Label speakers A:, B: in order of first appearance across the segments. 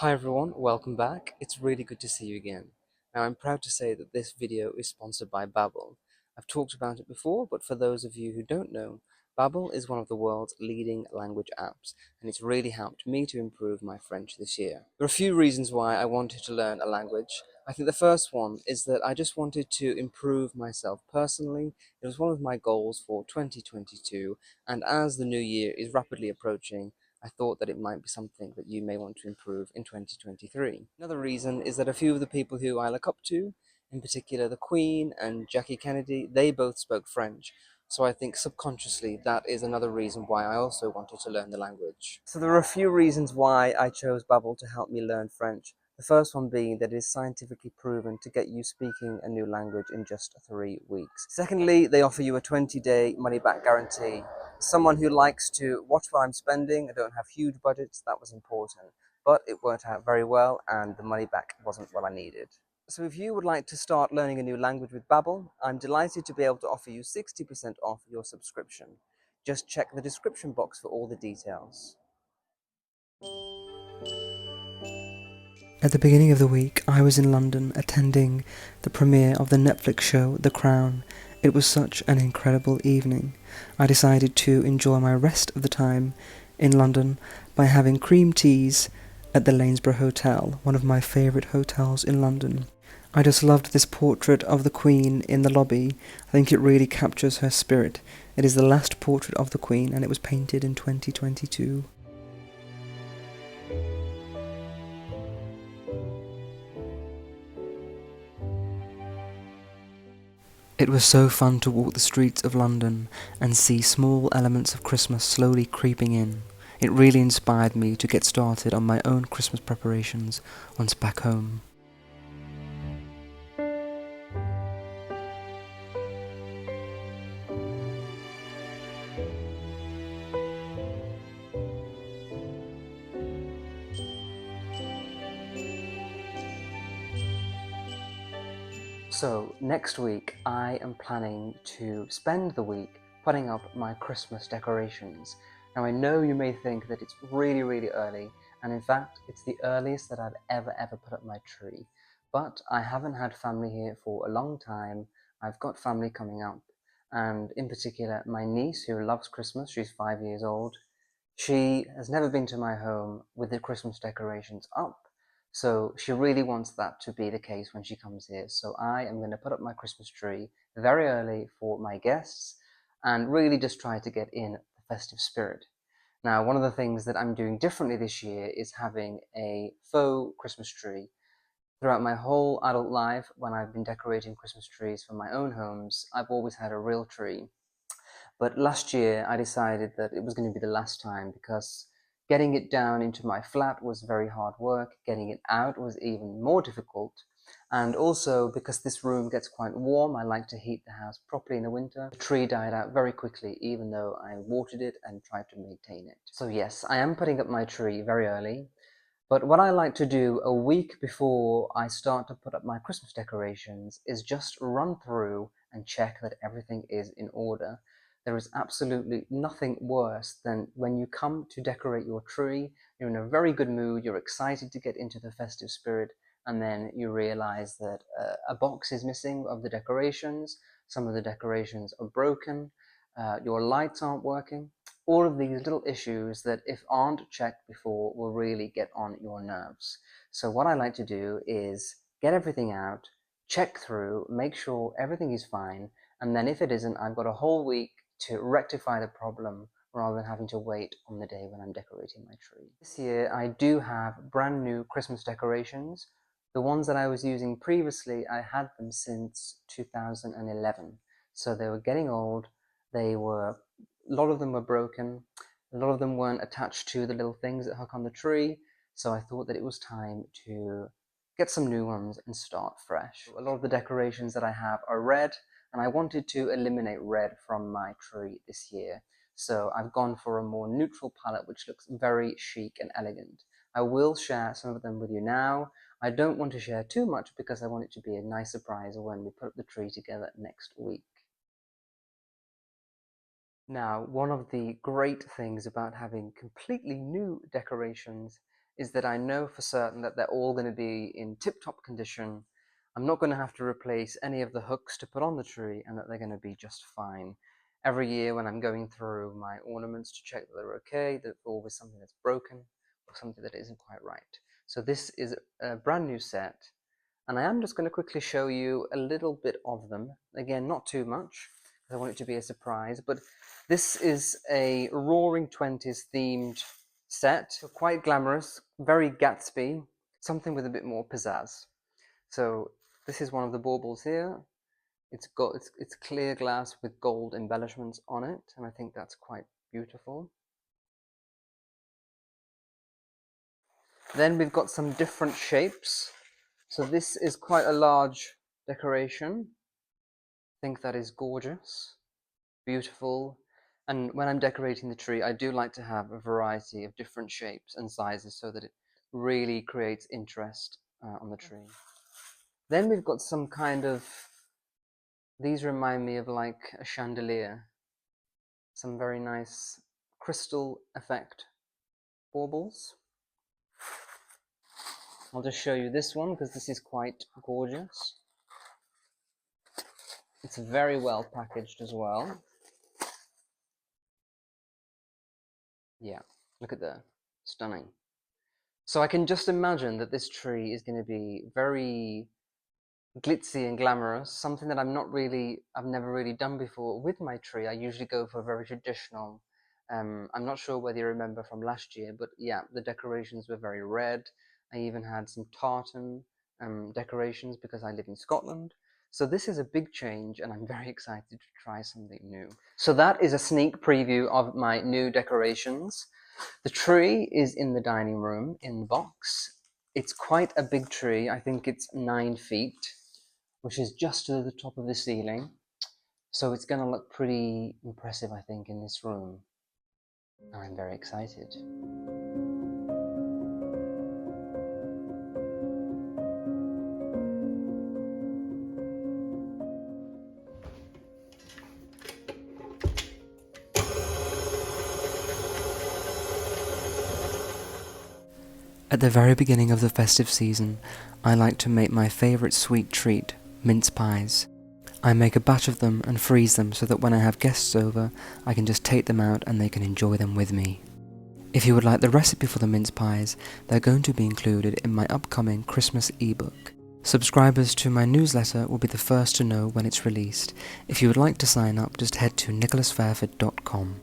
A: Hi everyone, welcome back. It's really good to see you again. Now I'm proud to say that this video is sponsored by Babbel. I've talked about it before, but for those of you who don't know, Babbel is one of the world's leading language apps, and it's really helped me to improve my French this year. There are a few reasons why I wanted to learn a language. I think the first one is that I just wanted to improve myself personally. It was one of my goals for 2022, and as the new year is rapidly approaching, I thought that it might be something that you may want to improve in 2023. Another reason is that a few of the people who I look up to, in particular the Queen and Jackie Kennedy, they both spoke French. So I think subconsciously that is another reason why I also wanted to learn the language. So there are a few reasons why I chose Babbel to help me learn French. The first one being that it is scientifically proven to get you speaking a new language in just 3 weeks. Secondly, they offer you a 20-day money-back guarantee. Someone who likes to watch what I'm spending, I don't have huge budgets, that was important. But it worked out very well and the money back wasn't what I needed. So if you would like to start learning a new language with Babbel, I'm delighted to be able to offer you 60% off your subscription. Just check the description box for all the details.
B: At the beginning of the week, I was in London attending the premiere of the Netflix show The Crown. It was such an incredible evening. I decided to enjoy my rest of the time in London by having cream teas at the Lanesborough Hotel, one of my favourite hotels in London. I just loved this portrait of the Queen in the lobby. I think it really captures her spirit. It is the last portrait of the Queen and it was painted in 2022. It was so fun to walk the streets of London and see small elements of Christmas slowly creeping in. It really inspired me to get started on my own Christmas preparations once back home.
A: So next week I am planning to spend the week putting up my Christmas decorations. Now I know you may think that it's really early, and in fact it's the earliest that I've ever put up my tree. But I haven't had family here for a long time. I've got family coming up, and in particular my niece who loves Christmas, she's 5 years old. She has never been to my home with the Christmas decorations up, so she really wants that to be the case when she comes here. So I am going to put up my Christmas tree very early for my guests and really just try to get in the festive spirit. Now, one of the things that I'm doing differently this year is having a faux Christmas tree. Throughout my whole adult life, when I've been decorating Christmas trees for my own homes, I've always had a real tree. But last year I decided that it was going to be the last time because getting it down into my flat was very hard work, getting it out was even more difficult, and also because this room gets quite warm, I like to heat the house properly in the winter. The tree died out very quickly even though I watered it and tried to maintain it. So yes, I am putting up my tree very early. But what I like to do a week before I start to put up my Christmas decorations is just run through and check that everything is in order. There is absolutely nothing worse than when you come to decorate your tree, you're in a very good mood, you're excited to get into the festive spirit, and then you realize that a box is missing of the decorations, some of the decorations are broken, your lights aren't working. All of these little issues that if aren't checked before will really get on your nerves. So what I like to do is get everything out, check through, make sure everything is fine, and then if it isn't, I've got a whole week to rectify the problem rather than having to wait on the day when I'm decorating my tree. This year I do have brand new Christmas decorations. The ones that I was using previously, I had them since 2011, so they were getting old. A lot of them were broken, a lot of them weren't attached to the little things that hook on the tree, so I thought that it was time to get some new ones and start fresh. A lot of the decorations that I have are red, and I wanted to eliminate red from my tree this year. So I've gone for a more neutral palette which looks very chic and elegant. I will share some of them with you now. I don't want to share too much because I want it to be a nice surprise when we put up the tree together next week. Now, one of the great things about having completely new decorations is that I know for certain that they're all going to be in tip-top condition. I'm not going to have to replace any of the hooks to put on the tree, and that they're going to be just fine. Every year when I'm going through my ornaments to check that they're okay, there's always something that's broken or something that isn't quite right. So this is a brand new set, and I am just going to quickly show you a little bit of them. Again, not too much, because I want it to be a surprise, but this is a Roaring Twenties themed set, quite glamorous, very Gatsby, something with a bit more pizzazz. So this is one of the baubles here. It's clear glass with gold embellishments on it, and I think that's quite beautiful. Then we've got some different shapes. So this is quite a large decoration. I think that is gorgeous, beautiful. And when I'm decorating the tree, I do like to have a variety of different shapes and sizes so that it really creates interest on the tree. Then we've got some kind of, these remind me of like a chandelier. Some very nice crystal effect baubles. I'll just show you this one because this is quite gorgeous. It's very well packaged as well. Yeah, look at that. Stunning. So I can just imagine that this tree is going to be very glitzy and glamorous, something that I've never really done before with my tree. I usually go for very traditional. I'm not sure whether you remember from last year, but yeah, the decorations were very red. I even had some tartan decorations because I live in Scotland. So this is a big change, and I'm very excited to try something new. So that is a sneak preview of my new decorations. The tree is in the dining room in the box. It's quite a big tree. I think it's 9 feet, which is just to the top of the ceiling. So it's going to look pretty impressive, I think, in this room. And I'm very excited.
B: At the very beginning of the festive season, I like to make my favourite sweet treat, mince pies. I make a batch of them and freeze them so that when I have guests over, I can just take them out and they can enjoy them with me. If you would like the recipe for the mince pies, they're going to be included in my upcoming Christmas ebook. Subscribers to my newsletter will be the first to know when it's released. If you would like to sign up, just head to nicholasfairford.com.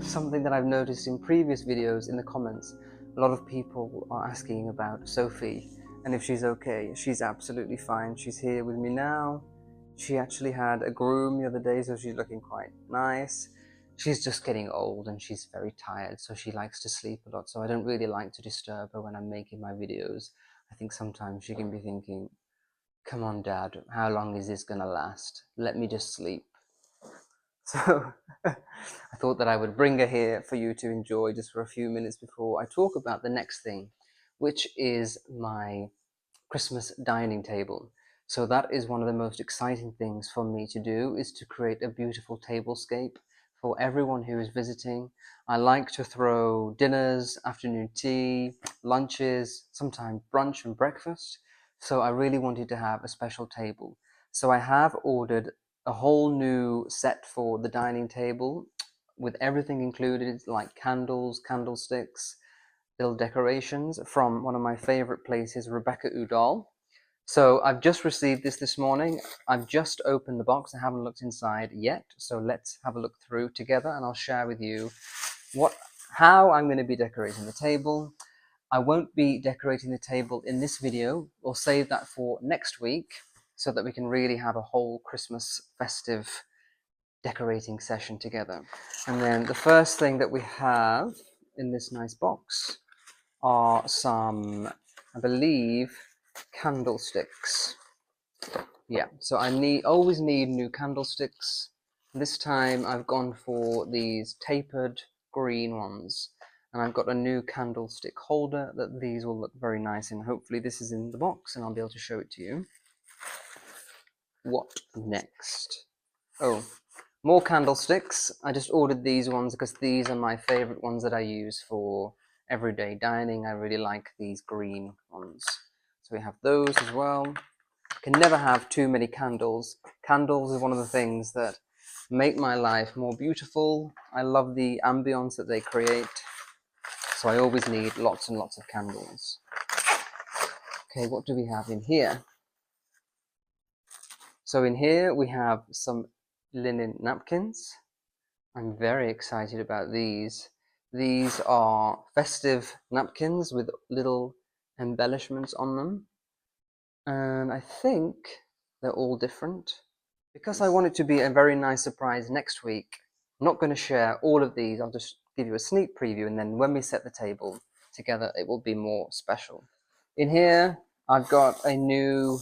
A: Something that I've noticed in previous videos in the comments, a lot of people are asking about Sophie and if she's okay. She's absolutely fine. She's here with me now. She actually had a groom the other day, so she's looking quite nice. She's just getting old and she's very tired, so she likes to sleep a lot. So I don't really like to disturb her when I'm making my videos. I think sometimes she can be thinking, come on, Dad, how long is this gonna last? Let me just sleep. So I thought that I would bring her here for you to enjoy just for a few minutes before I talk about the next thing, which is my Christmas dining table. So that is one of the most exciting things for me to do, is to create a beautiful tablescape for everyone who is visiting. I like to throw dinners, afternoon tea, lunches, sometimes brunch and breakfast. So I really wanted to have a special table. So I have ordered a whole new set for the dining table with everything included, like candles, candlesticks, little decorations from one of my favorite places, Rebecca Udall. So I've just received this morning. I've just opened the box. I haven't looked inside yet. So let's have a look through together and I'll share with you how I'm going to be decorating the table. I won't be decorating the table in this video. We'll save that for next week so that we can really have a whole Christmas festive decorating session together. And then the first thing that we have in this nice box are some, I believe, candlesticks. Yeah, so I always need new candlesticks. This time I've gone for these tapered green ones. And I've got a new candlestick holder that these will look very nice in. Hopefully this is in the box and I'll be able to show it to you. What next? Oh, more candlesticks. I just ordered these ones because these are my favorite ones that I use for everyday dining. I really like these green ones. So we have those as well. Can never have too many candles. Candles is one of the things that make my life more beautiful. I love the ambience that they create. So I always need lots and lots of candles. Okay, what do we have in here? So in here we have some linen napkins. I'm very excited about these. These are festive napkins with little embellishments on them. And I think they're all different. Because I want it to be a very nice surprise next week, I'm not going to share all of these. I'll just give you a sneak preview, and then when we set the table together, it will be more special. In here, I've got a new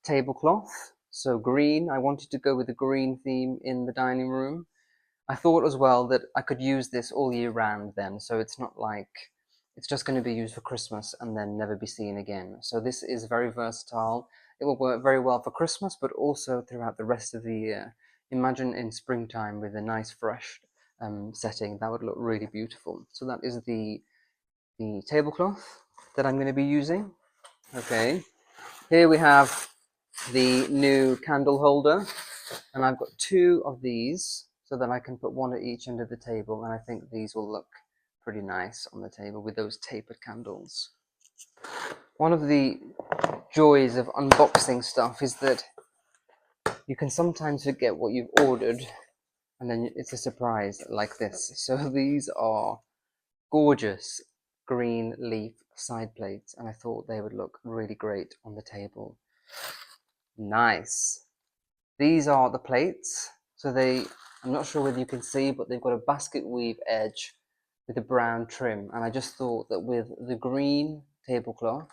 A: tablecloth. So green. I wanted to go with the green theme in the dining room. I thought as well that I could use this all year round then, so it's not like it's just going to be used for Christmas and then never be seen again. So this is very versatile. It will work very well for Christmas, but also throughout the rest of the year. Imagine in springtime with a nice fresh setting. That would look really beautiful. So that is the tablecloth that I'm going to be using. Okay, here we have the new candle holder, and I've got two of these so that I can put one at each end of the table, and I think these will look pretty nice on the table with those tapered candles. One of the joys of unboxing stuff is that you can sometimes forget what you've ordered and then it's a surprise like this. So these are gorgeous green leaf side plates, and I thought they would look really great on the table. Nice. These are the plates. So I'm not sure whether you can see, but they've got a basket weave edge with a brown trim. And I just thought that with the green tablecloth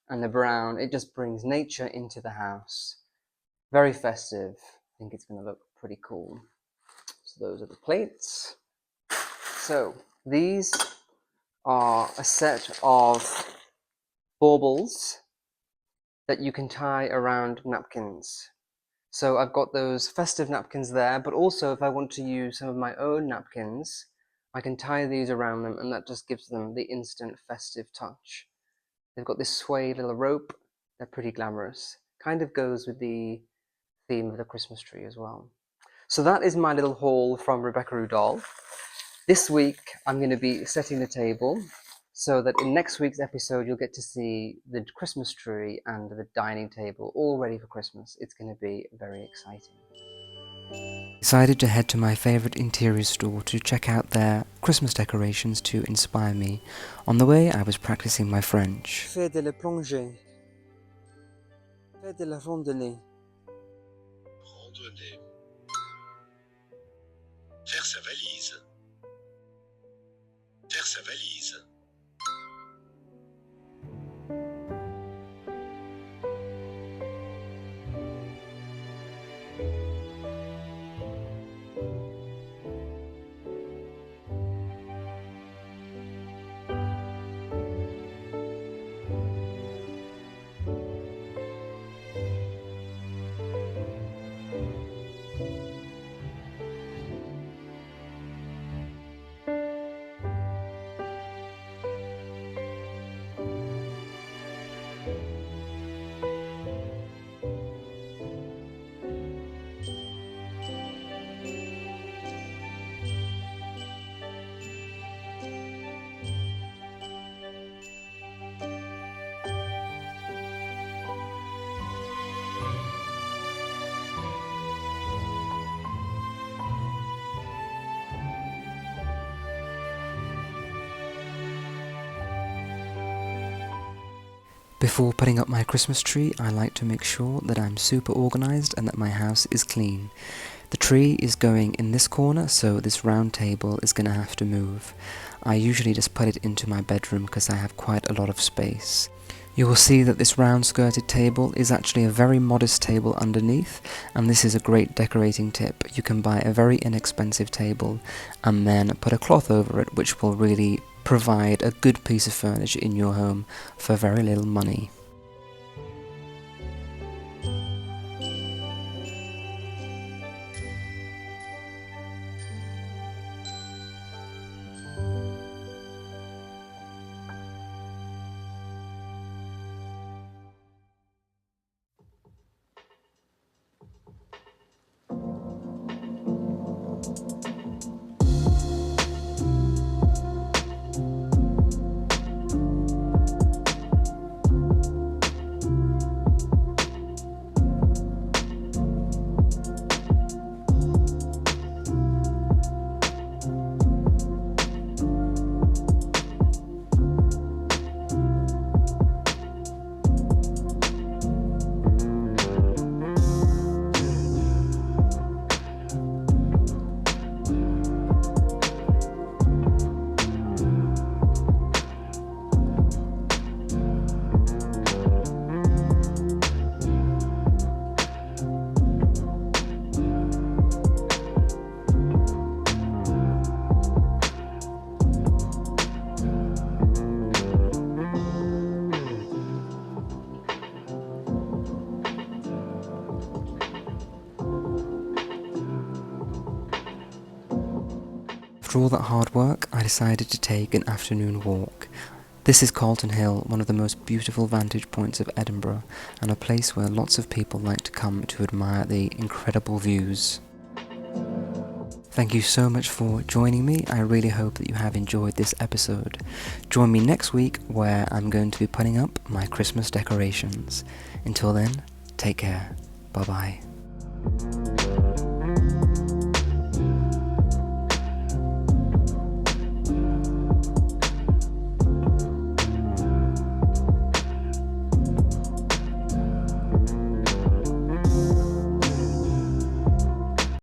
A: and the brown, it just brings nature into the house. Very festive. I think it's going to look pretty cool. So those are the plates. So these are a set of baubles that you can tie around napkins. So I've got those festive napkins there, but also if I want to use some of my own napkins, I can tie these around them, and that just gives them the instant festive touch. They've got this suede little rope. They're pretty glamorous. Kind of goes with the theme of the Christmas tree as well. So that is my little haul from Rebecca Udall. This week I'm going to be setting the table so that in next week's episode you'll get to see the Christmas tree and the dining table all ready for Christmas. It's going to be very exciting.
B: Decided to head to my favourite interior store to check out their Christmas decorations to inspire me. On the way, I was practicing my French.
A: Fais de la plongée. Fais de la randonnée.
C: Randonnée. Faire sa valise. Faire sa valise.
B: Before putting up my Christmas tree, I like to make sure that I'm super organised and that my house is clean. The tree is going in this corner, so this round table is going to have to move. I usually just put it into my bedroom because I have quite a lot of space. You will see that this round skirted table is actually a very modest table underneath, and this is a great decorating tip. You can buy a very inexpensive table and then put a cloth over it, which will really provide a good piece of furniture in your home for very little money. After all that hard work, I decided to take an afternoon walk. This is Calton Hill, one of the most beautiful vantage points of Edinburgh, and a place where lots of people like to come to admire the incredible views. Thank you so much for joining me. I really hope that you have enjoyed this episode. Join me next week where I'm going to be putting up my Christmas decorations. Until then, take care. Bye bye.